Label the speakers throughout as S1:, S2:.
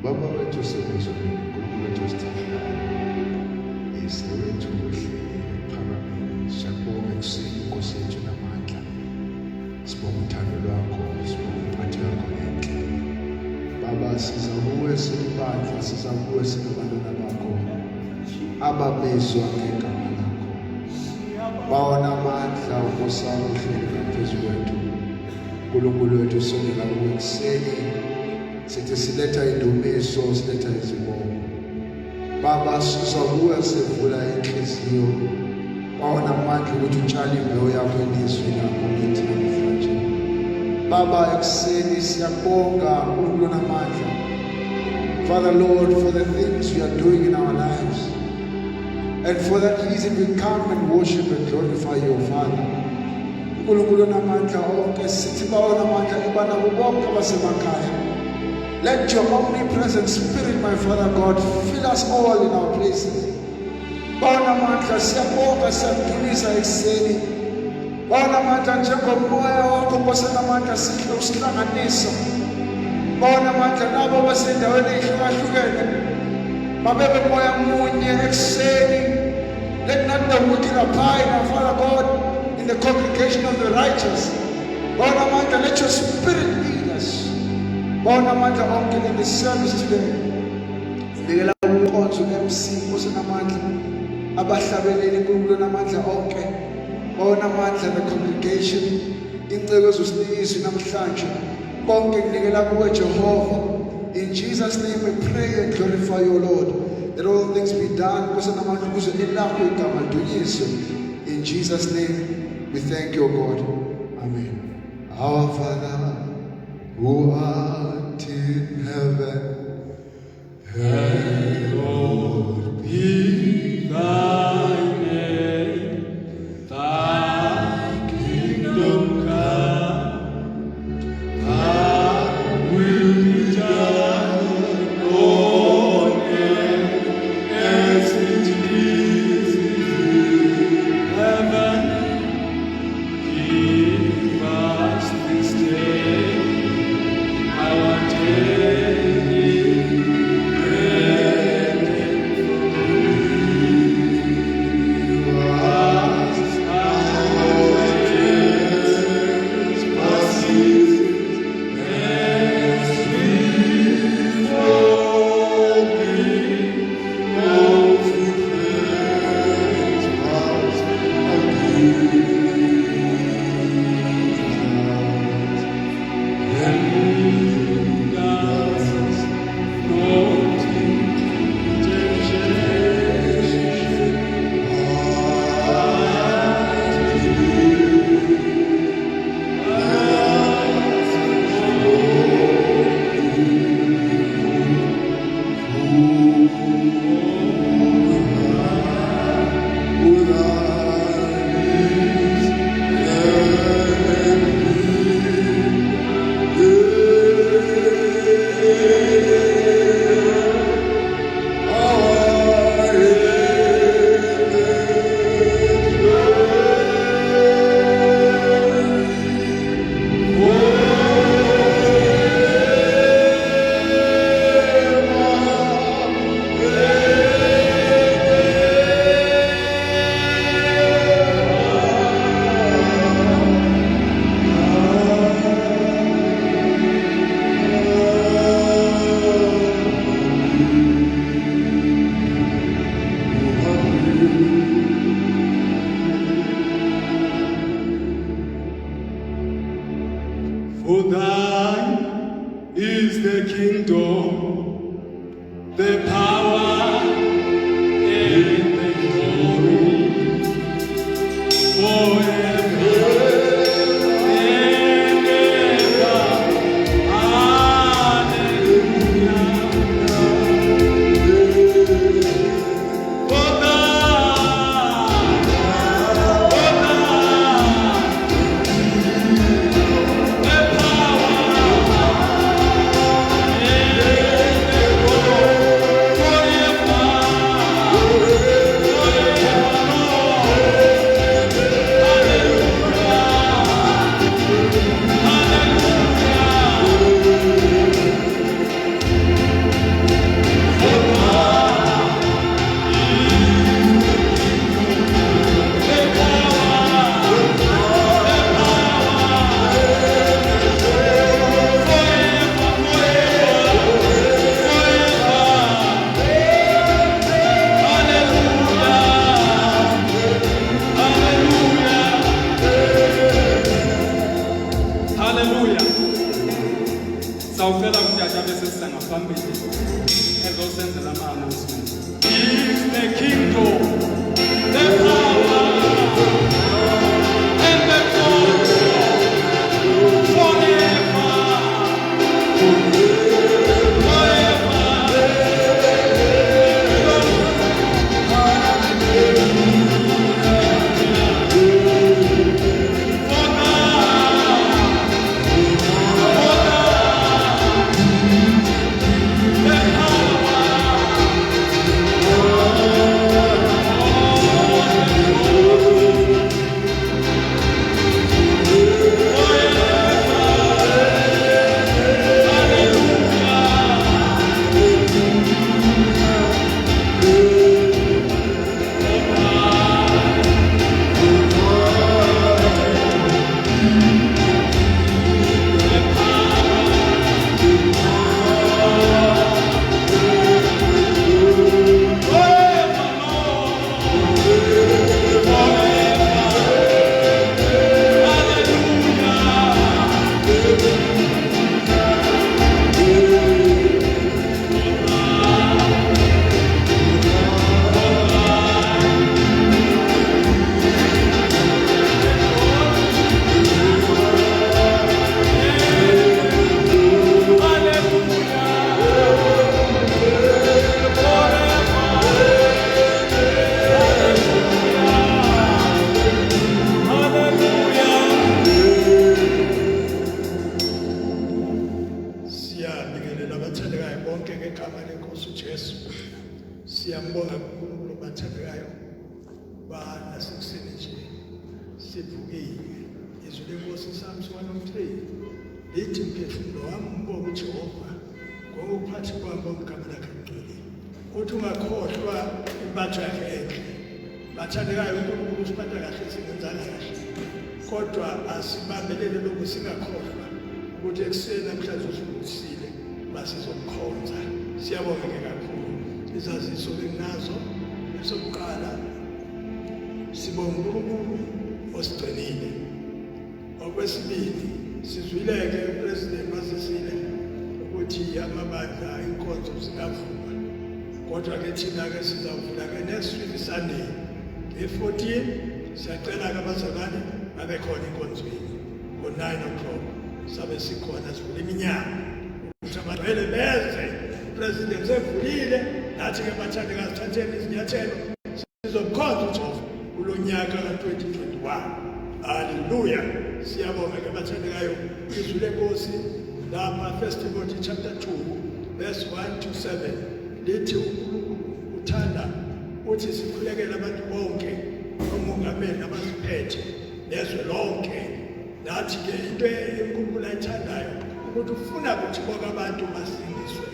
S1: Baba wethu sebezweni uNkulunkulu wethu sithandayo isewethu uhleli phakame siyabonga ekuseni Nkosi yethu namandla sibonga uthando lwakho sibonga impatho yakho enhle Baba siza kuwe silibandla siza kuwe silabantwana bakho ababezwa ngegama lakho bawona amandla Nkosi yami uhleli ngaphezu kwethu uNkulunkulu wethu songela kuwe ekuseni sithi siletha indumiso siletha izibongo Baba siza kuwe sivula inhliziyo bawona amandla ukuthi utshale imbewu yakho elizweni lakho lithi namhlanje Baba ekuseni siyabonga uNkulunkulu namandla Father Lord for the things you are doing in our lives and for that reason we come and worship and glorify your Father uNkulunkulu namandla onke sithi bawona amandla ibana bonke abasemakhaya Let your omnipresent spirit, my Father God, fill us all in our places. Bawona amandla siyabonga siyadumisa ekuseni. Bawona amandla njengomoya wakho Nkosi namandla sihle usihlanganisa. Bawona amandla nabo basendaweni ehlukahlukene. Babebe moya munye ekuseni. Let not the wicked abide, my Father God, in the congregation of the righteous. Bawona amandla, let your spirit lead us. Bawona amandla onke in the service today ngikela uNkonzo MC Nkosi namandla abahlabeleli uNkulunkulu namandla onke bawona amandla the congregation inceke ezosinizwi namhlanje konke ngikela kuwe Jehova in name we pray and glorify your Lord. That all things be done. In Jesus' name, we thank you, God. Amen. Our Father, who art in heaven, hallowed be thy name. Thy kingdom come. Thy will be done on earth as it is in heaven. Give us this day our daily bread, and forgive us our trespasses, as we forgive those who trespass against us. And lead us not into temptation, for thine is the kingdom, the power, and the glory, forever and ever. Hallelujah. For thine, the Sawucela umdada bese sisanga phambili ezosenzela ama-announcement. Is the kingdom, the power, and the glory forever.
S2: bonke ngegama lenkosi uJesu. Siyambonga uNkulunkulu obathandekayo nasekuseni nje sivukile. Izwi lenkosi Psalms 103 lithi mphefumulo wami mbonga uJehova ngokuphatha kwami ngegama lakhe ngcwele. Uthi ungakhohlwa impatho yakhe enhle. Bathandekayo uNkulunkulu usiphatha kahle singenzanga kahle. Kodwa asibambelele lokhu singakhohlwa ukuthi ekuseni namhlanje usivusile basizomkhonza. Siyabonga kakhulu. Izaziso benginazo esokuqala sibonga uNkulunkulu osigcinile. Okwesibili sizwileke uPresident wasisile ukuthi amabandla inkonzo zingavuma. Kodwa ke thina ke sizavula ke next week Sunday nge-14 siyacela ke abazalwane babe khona enkonzweni ngo-9 o'clock sabe sikhona sivula iminyango ukuthi abagcwele beze. President sevulile nathi ke bathandekazi sithatheni izinyathelo sizomkhonza uJehova kulo nyaka ka-2021. Hallelujah. Siyabonga ke bathandekayo izwi lenkosi lapha 1 Timothy chapter 2 verse 1 to 7 lithi uNkulunkulu uthanda uthi sikhulekele abantu bonke omongameli nabasiphethe nezwe lonke. Nathi ke into eNkulunkulu ayithandayo ukuthi ufuna ukuthi bonke abantu basindiswe.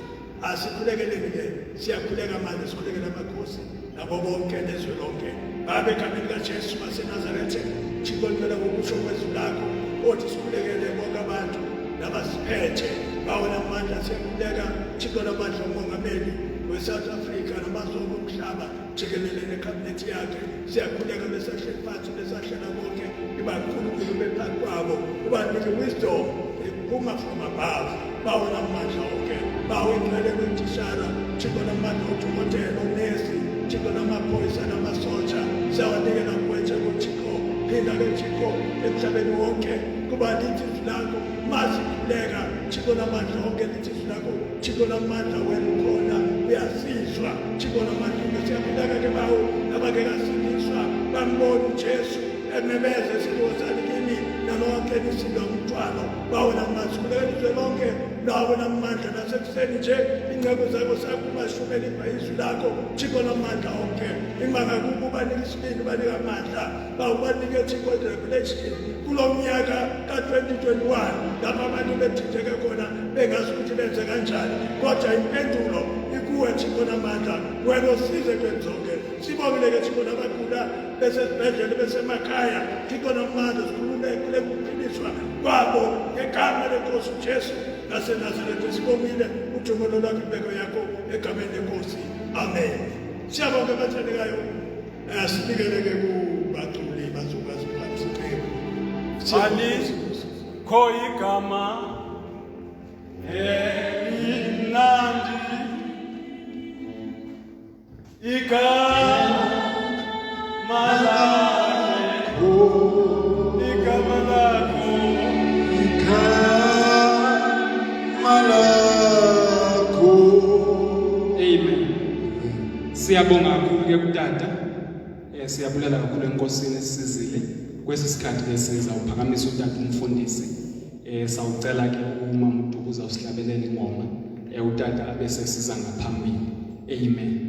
S2: Asikhulekeleni ke siyakhuleka manje sikhulekela amakhosi nabo bonke nezwe lonke babe egameni likaJesu waseNazaretha. Thixo ngokusho kwezwi lakho othi sikhulekele bonke abantu nabasiphethe bawe namandla. Siyakhuleka Thixo namandla umongameli we-South Africa namazwe omhlaba jikelele nekhabinethi yakhe. Siyakhuleka besahleli phansi besahlela bonke ibankulunkulu bephansi kwabo ubanike wisdom ephuma from above. Bawe namandla onke bawe ingcwele kwentishara Thixo namandla odokotela onesi Thixo namaphoyisa namasotsha siyawanikela kuwe Thixo. Phinda ke Thixo emhlabeni wonke kuba lithi izwi lakho masikhuleka Thixo namandla onke lithi izwi lakho Thixo namandla wena ukhona uyasizwa Thixo namandla. Siyakhuleka ke bawo abake kasindiswa bambone uJesu ememeza isikhosana kimi nalonke lisinda umthwalo bawo namasikhuleka lonke nawe namandla nasekuseni nje ingcebo zakho sakumashumela izwi lakho Thixo namandla onke imanga kuba nikisibini banika amandla bawubanike Thixo revelation kulo mnyaka ka-2021 lapha abantu bethitheke khona bengazi ukuthi benze kanjani. Kodwa impendulo ikuwe Thixo namandla wena usize kwenzonke. Sibongeleke Thixo nabagula besesibhedlela besemakhaya Thixo namandla sikhulule kule kuphiliswa kwabo ngegama lenkosi uJesu naseNazaretha. Sibongile udumo lwakho impeko yakho egameni lenkosi. Amen. Siyabonga bathandekayo. Sibikeleke kubaculi bazokwazi ukuphatha isiqephu.
S3: Alikho igama elimnandi igama lakho Amen. Siyabonga kakhulu ke kutata. Siyabulela kakhulu enkosini esizile kwesi sikhathi besiza uphakamisa utata umfundisi. Sawucela ke umama uDukuza usihlabelela ingoma utata abese siza ngaphambili. Amen.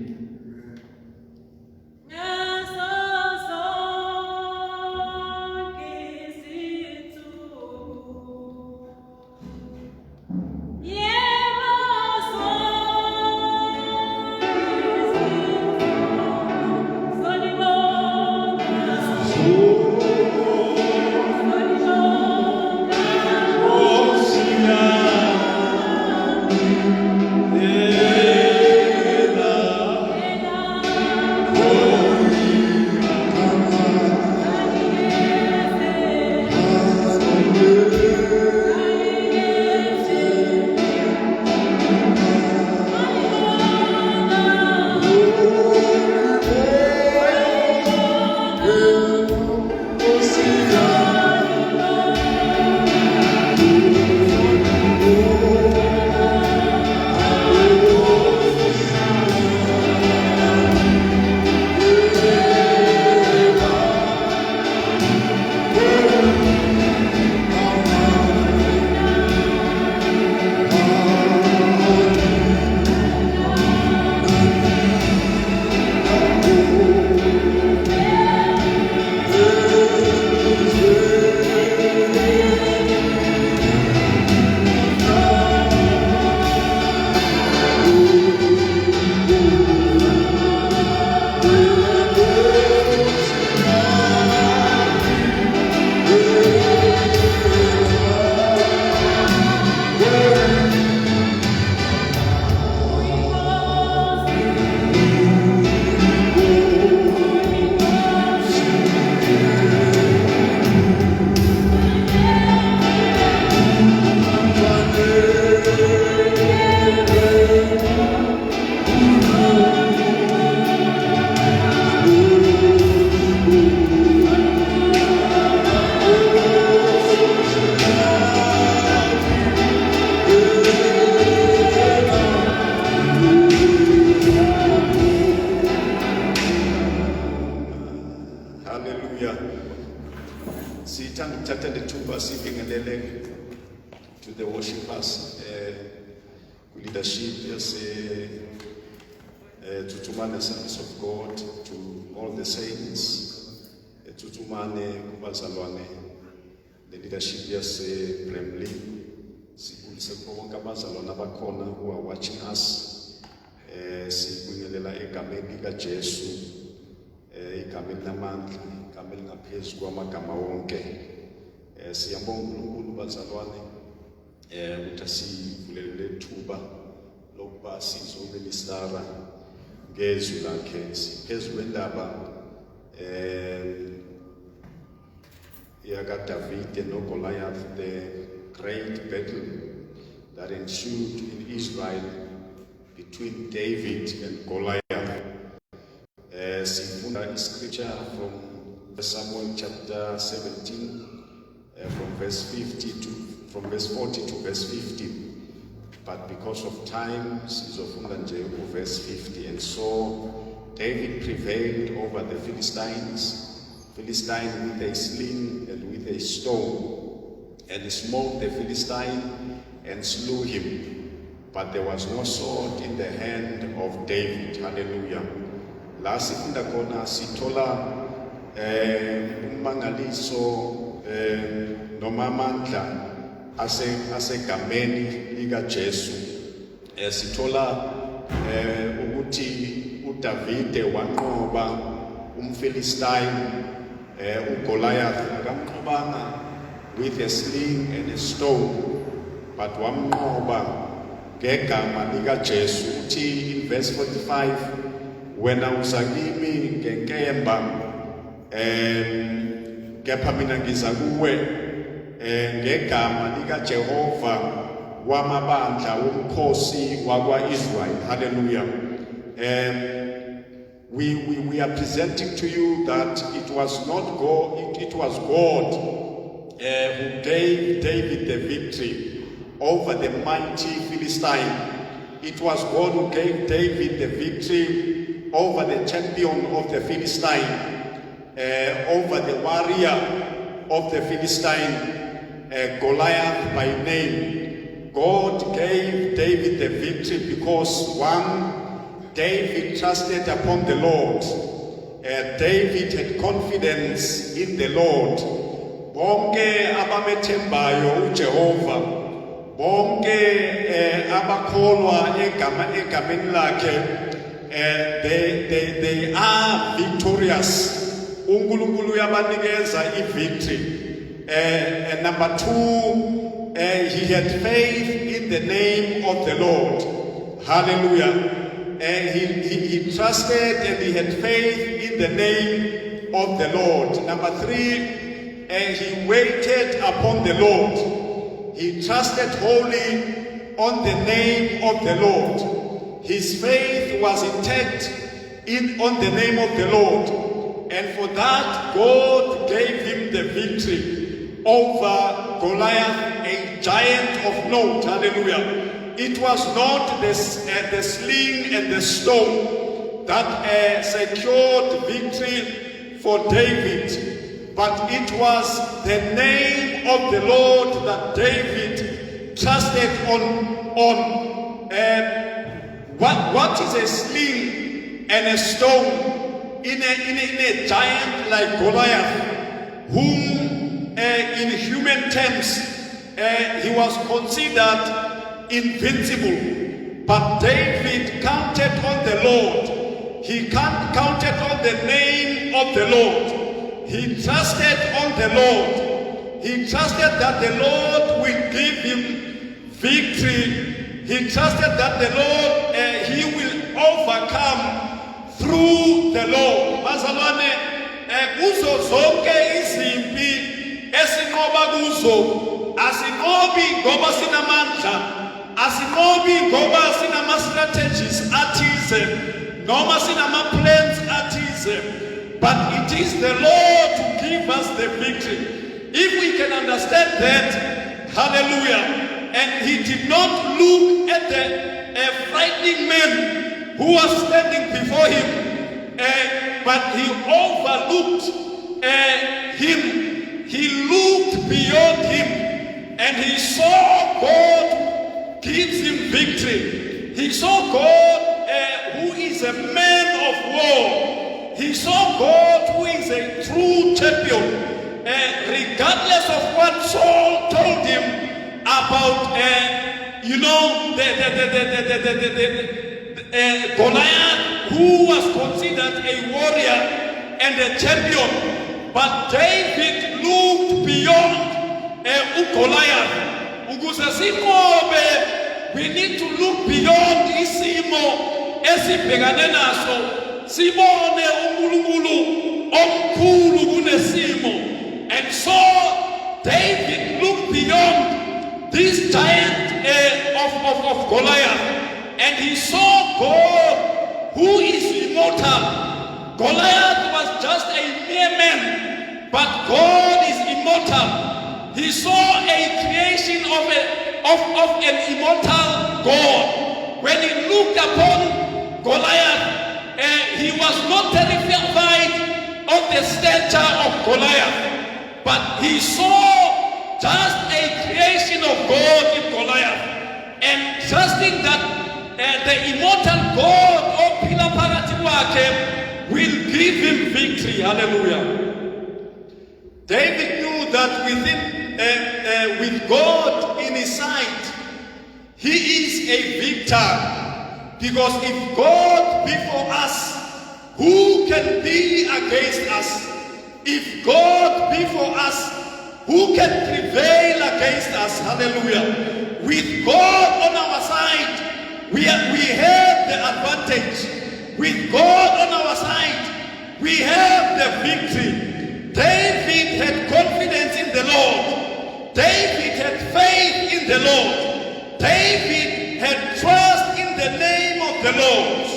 S4: Bus leadership yase Tutumane Service of God, to all the saints, Tutumane kubazalwane, the leadership yase Premli, sibulise bonke abazalwane abakhona who are watching us, sibingelela egameni likaJesu, egameni lamandla, egameni ngaphezu kwamagama wonke. Siyabonga uNkulunkulu bazalwane, ukuthi asivulele ithuba lokuba sizoministera ngezwi lakhe. Siphezu kwendaba yakaDavide noGoliath, the great battle that ensued in Israel between David and Goliath. Sifunda scripture from Samuel chapter 17, from verse 40 to verse 50. But because of time, sizofunda nje verse 50. And so David prevailed over the Philistine with a sling and with a stone, and he smote the Philistine and slew him. But there was no sword in the hand of David. Hallelujah. La sifunda kona sithola umangaliso noma amandla asegameni likaJesu. Sithola ukuthi uDavide wanqoba umFilistine uGoliath, akamnqobanga with a sling and a stone, but wamnqoba ngegama likaJesu. Uthi in verse 45, wena uzakimi ngenkemba, kepha mina ngiza kuwe ngegama likaJehova wamabandla womkhosi wakwa-Israel. Hallelujah. We are presenting to you that it was not God, it was God who gave David the victory over the mighty Philistine. It was God who gave David the victory over the champion of the Philistine, over the warrior of the Philistine, Goliath by name. God gave David the victory because one, David trusted upon the Lord. David had confidence in the Lord. Bonke abamethembayo uJehova, bonke abakholwa egameni lakhe, they are victorious. uNkulunkulu uyabanikeza victory. And number two, he had faith in the name of the Lord. Hallelujah. He trusted and he had faith in the name of the Lord. Number three, he waited upon the Lord. He trusted wholly on the name of the Lord. His faith was intact on the name of the Lord. And for that, God gave him the victory over Goliath, a giant of note. Hallelujah. It was not the sling and the stone that secured victory for David, but it was the name of the Lord that David trusted on. What is a sling and a stone in a giant like Goliath, whom in human terms he was considered invincible? But David counted on the Lord. He counted on the name of the Lord. He trusted on the Lord. He trusted that the Lord will give him victory. He trusted that the Lord, he will overcome through the Lord. Bazalwane, kuzo zonke izimpi esinqoba kuzo, asinqobi ngoba sinamandla, asinqobi ngoba sinama-strategies athize, noma sinama-plans athize, but it is the Lord to give us the victory. If we can understand that, hallelujah. And he did not look at the frightening man who was standing before him, but he overlooked him. He looked beyond him and he saw God gives him victory. He saw God who is a man of war. He saw God who is a true champion. Regardless of what Saul told him about, Goliath, who was considered a warrior and a champion, but David looked beyond Goliath. We need to look beyond isimo esibhekane naso, sibone uNkulunkulu omkhulu kunesimo. And so David looked beyond this giant of Goliath, and he saw God who is immortal. Goliath was just a mere man, but God is immortal. He saw a creation of an immortal God. When he looked upon Goliath, he was not terrified of the stature of Goliath, but he saw just a creation of God in Goliath, and trusting that the immortal God of Pilaparatiwake will give him victory. Hallelujah. David knew that with God in his sight, he is a victor. Because if God be for us, who can be against us? If God be for us, who can prevail against us? Hallelujah. With God on our side, we have the advantage. With God on our side, we have the victory. David had confidence in the Lord. David had faith in the Lord. David had trust in the name of the Lord.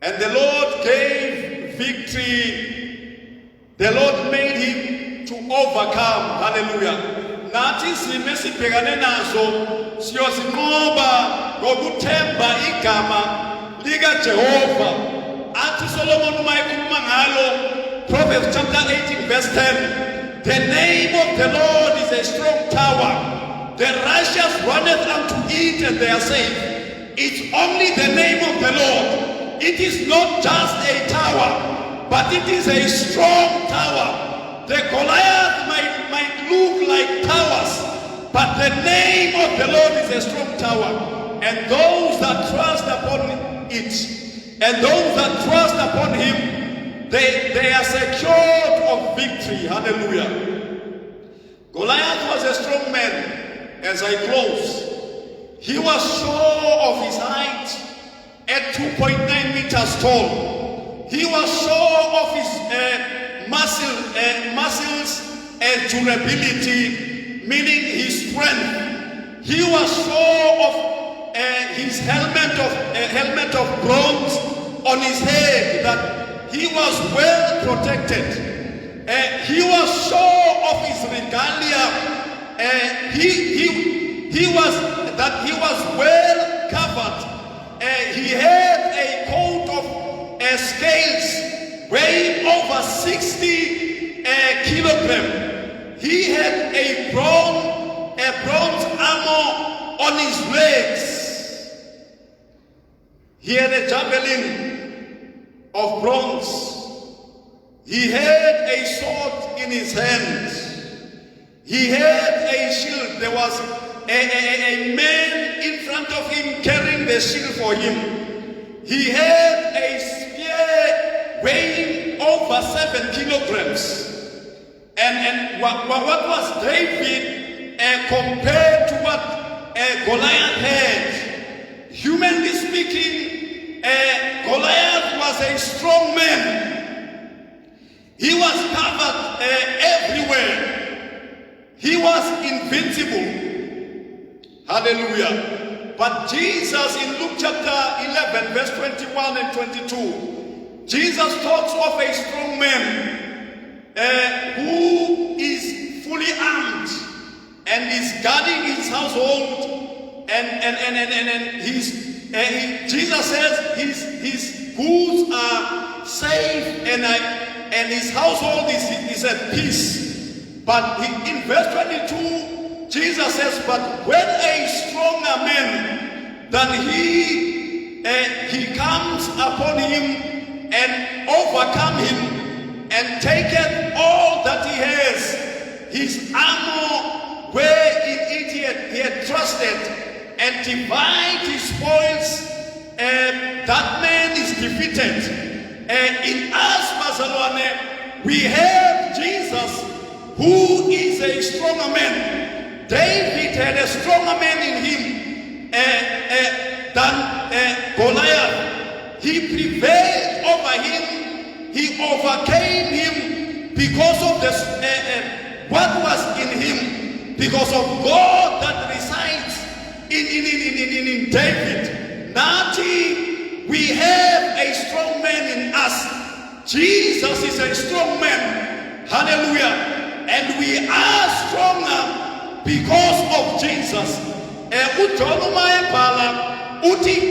S4: And the Lord gave victory. The Lord made him to overcome. Hallelujah. Nathi izimo esibhekane nazo siyozinqoba ngokuthemba igama likaJehova. Athi Solomon uma ekhuluma ngalo, Proverbs chapter 18 verse 10, the name of the Lord is a strong tower. The righteous runneth unto it and they are safe. It's only the name of the Lord. It is not just a tower, but it is a strong tower. The Goliath might look like towers, but the name of the Lord is a strong tower. And those that trust upon it, and those that trust upon him, they are secured of victory. Hallelujah. Goliath was a strong man. As I close, he was sure of his height at 2.9 meters tall. He was sure of his muscles and durability, meaning his strength. He was sure of his helmet of bronze on his head, that he was well protected. He was sure of his regalia. He was well covered. He had a coat of scales weighing over 60 kilograms. He had a bronze armor on his legs. He had a javelin of bronze. He had a sword in his hand. He had a shield. There was a man in front of him carrying the shield for him. He had a spear weighing over 7 kilograms. And what was David compared to what Goliath had? Humanly speaking, Goliath was a strong man. He was covered everywhere. He was invincible. Hallelujah. But Jesus in Luke chapter 11 verse 21 and 22, Jesus talks of a strong man who is fully armed and is guarding his household, and Jesus says his goods are safe and his household is at peace. But in verse 22, Jesus says, but when a stronger man than he comes upon him and overcome him and taketh all that he has, his armor wherein it he had trusted, and divide his spoils, that man is defeated. In us, Bazalwane, we have Jesus, who is a stronger man. David had a stronger man in him than Goliath. He prevailed over him. He overcame him because of what was in him, because of God that resides in David. Nati, we have a strong man in us. Jesus is a strong man. Hallelujah. And we are stronger because of Jesus.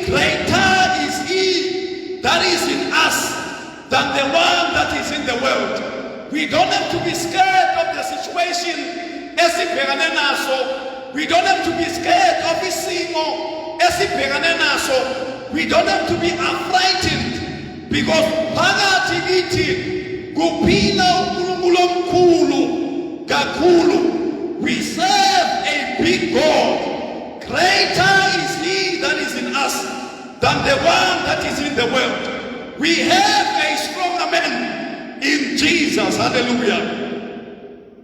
S4: Greater is he that is in us than the one that is in the world. We don't have to be scared of the situation. We don't have to be scared of isimo. We don't have to be frightened, because phakathi kithi kuphila uNkulunkulu omkhulu kakhulu. We serve a big God. Greater is he that is in us than the one that is in the world. We have a stronger man in Jesus. Hallelujah.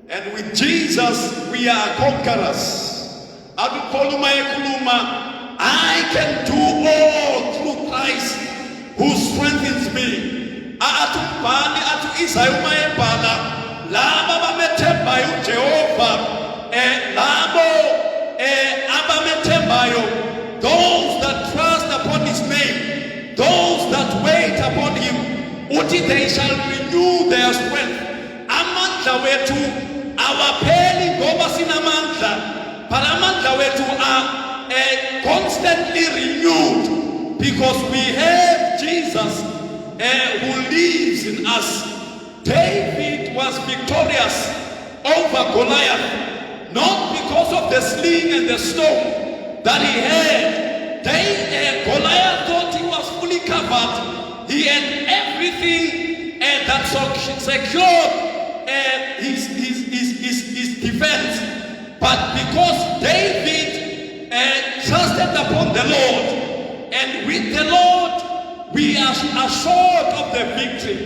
S4: And with Jesus we are conquerors. I can do all through Christ who strengthens me. Those that trust upon his name, those that wait upon him, they shall renew their strength. Amandla wetu awapheli ngoba sinamandla, but amandla wetu are constantly renewed because we have Jesus who lives in us. David was victorious over Goliath, not because of the sling and the stone that he had. Goliath thought he was fully covered. He had everything that secured his defense. But because David trusted upon the Lord, and with the Lord we are assured of the victory.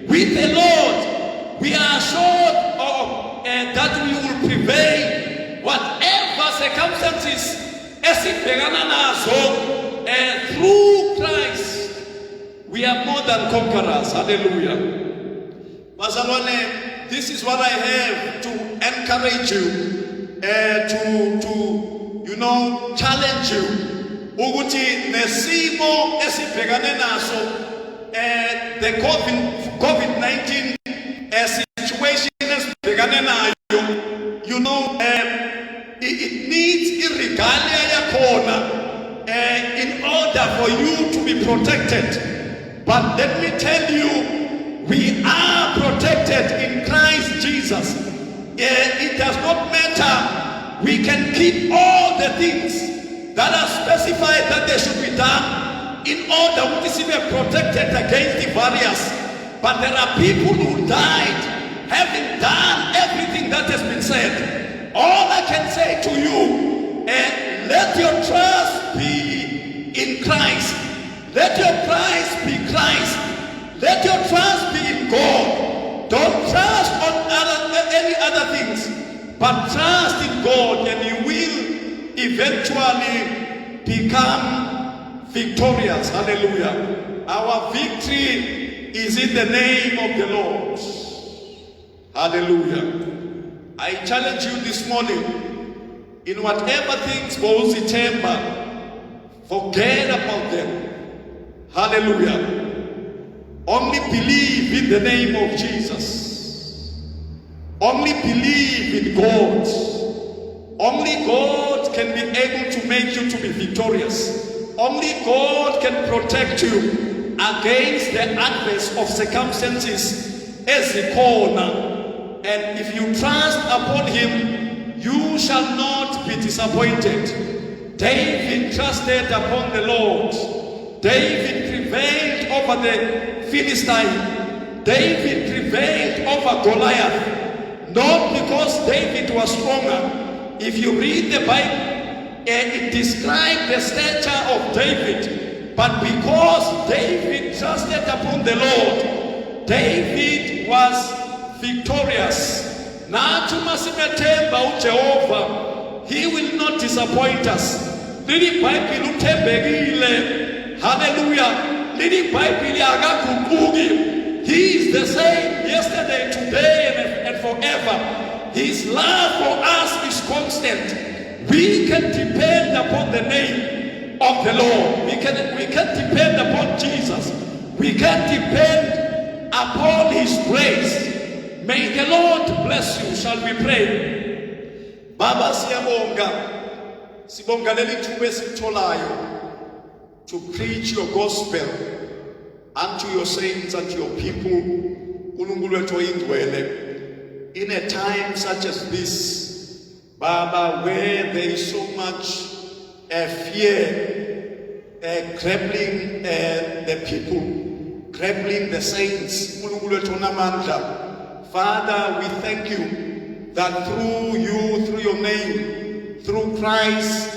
S4: With the Lord we are assured of that we will prevail whatever circumstances through Christ. We are more than conquerors. Hallelujah. Bazalwane, this is what I have to encourage you, to challenge you. Ukuthi nesimo esibhekane naso, the COVID-19 situation esibhekane nayo, it needs irregalia yakhona in order for you to be protected. But let me tell you, we are protected in Christ Jesus. It does not matter. We can keep all the things that are specified that they should be done in order to be protected against the barriers. But there are people who died having done everything that has been said. All I can say to you, let your trust be in Christ. Let your Christ be Christ. Let your trust be in God. Don't trust on any other things, but trust in God, and you will eventually become victorious. Hallelujah. Our victory is in the name of the Lord. Hallelujah. I challenge you this morning, in whatever things goes in temper, forget about them. Hallelujah. Only believe in the name of Jesus. Only believe in God. Only God can be able to make you to be victorious. Only God can protect you against the adverse of circumstances ezikhona and if you trust upon him, you shall not be disappointed. David trusted upon the Lord. David prevailed over the Philistine. David prevailed over Goliath. Not because David was stronger. If you read the Bible, it describes the stature of David. But because David trusted upon the Lord, David was victorious. Nathi masimathemba uJehova, he will not disappoint us. Leli Bible uthembekile. Hallelujah. Leli Bible akaguquki. He is the same yesterday, today, and forever. His love for us is constant. We can depend upon the name of the Lord. We can depend upon Jesus. We can depend upon his grace. May the Lord bless you. Shall we pray? Baba siyabonga. Sibonga leli thuba esitholayo to preach your gospel unto your saints and your people. uNkulunkulu wethu oyindwele. In a time such as this, Baba, where there is so much fear crippling the people, crippling the saints, uNkulunkulu wethu onamandla. Father, we thank you that through you, through your name, through Christ,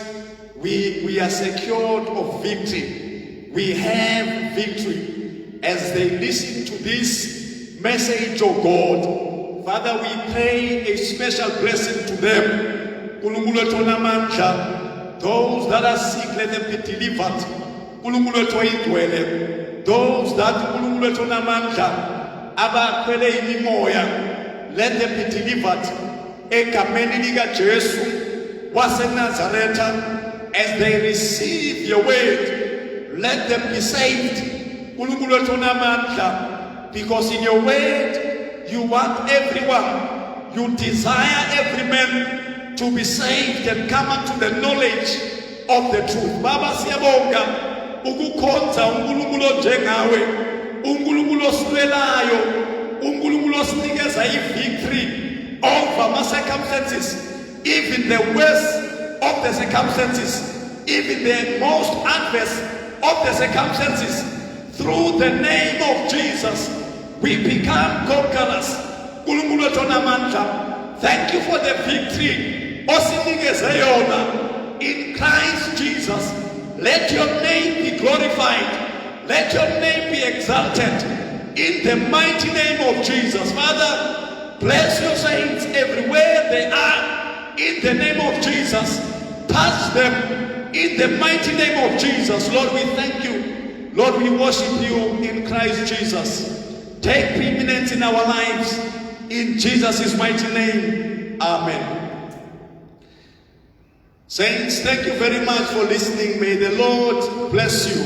S4: we are secured of victory. We have victory. As they listen to this message of God, Father, we pray a special blessing to them. Those that are sick, let them be delivered. Those that abakhwele imimoya, let them be delivered. Egameni lika Jesu waseNazaretha, as they receive your word, let them be saved. Because in your word you want everyone, you desire every man to be saved and come unto the knowledge of the truth. Baba siyabonga ukukhonza uNkulunkulu njengawe, uNkulunkulu oswelayo, uNkulunkulu osinikeza victory over my circumstances, even the worst of the circumstances, even the most adverse of the circumstances. Through the name of Jesus, we become conquerors. uNkulunkulu wethu onamandla, thank you for the victory osinikeze yona in Christ Jesus. Let your name be glorified. Let your name be exalted in the mighty name of Jesus. Father, bless your saints everywhere they are in the name of Jesus. Touch them in the mighty name of Jesus. Lord, we thank you. Lord, we worship you in Christ Jesus. Take preeminence in our lives in Jesus' mighty name. Amen. Saints, thank you very much for listening. May the Lord bless you.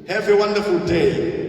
S4: Have a wonderful day.